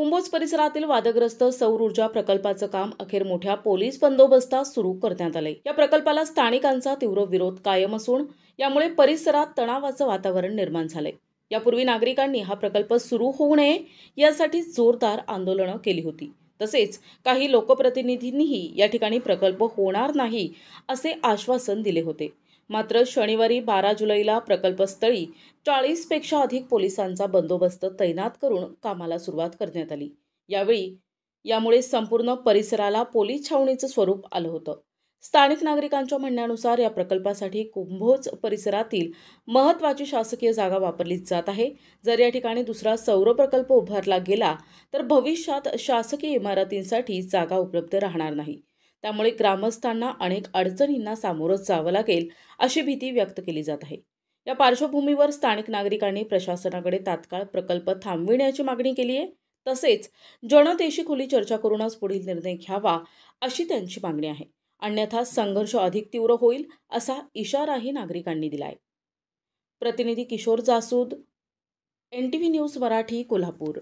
कुंभोज परिसरातील वादग्रस्त सौर ऊर्जा प्रकल्पाचं काम अखेर मोठ्या पोलीस बंदोबस्तात सुरू करण्यात आले। या प्रकल्पाला स्थानिकांचा तीव्र विरोध कायम असून यामुळे परिसरात तणावाचं वातावरण निर्माण झाले। यापूर्वी नागरिकांनी हा प्रकल्प सुरू होऊ नये यासाठी जोरदार आंदोलनं केली होती। तसेच काही लोकप्रतिनिधींनीही या ठिकाणी प्रकल्प होणार नाही असे आश्वासन दिले होते। मात्र शनिवारी 12 जुलैला प्रकल्पस्थळी 40 पेक्षा अधिक पोलिसांचा बंदोबस्त तैनात करून कामाला सुरुवात करण्यात आली। यामुळे संपूर्ण परिसराला पोलीस छावणीचं स्वरूप आलं होतं। स्थानिक नागरिकांच्या म्हणण्यानुसार या प्रकल्पासाठी कुंभोज परिसरातील महत्त्वाची शासकीय जागा वापरली जात आहे। जर या ठिकाणी दुसरा सौर प्रकल्प उभारला गेला तर भविष्यात शासकीय इमारतींसाठी जागा उपलब्ध राहणार नाही। त्यामुळे ग्रामस्थांना अनेक अडचणींना सामोरं जावं लागेल अशी भीती व्यक्त केली जात आहे। या पार्श्वभूमीवर स्थानिक नागरिकांनी प्रशासनाकडे तात्काळ प्रकल्प थांबविण्याची मागणी केली आहे। तसेच जनतेशी खुली चर्चा करूनच पुढील निर्णय घ्यावा अशी त्यांची मागणी आहे। अन्यथा संघर्ष अधिक तीव्र होईल असा इशाराही नागरिकांनी दिलाय। प्रतिनिधी किशोर जासूद, NTV न्यूज मराठी, कोल्हापूर।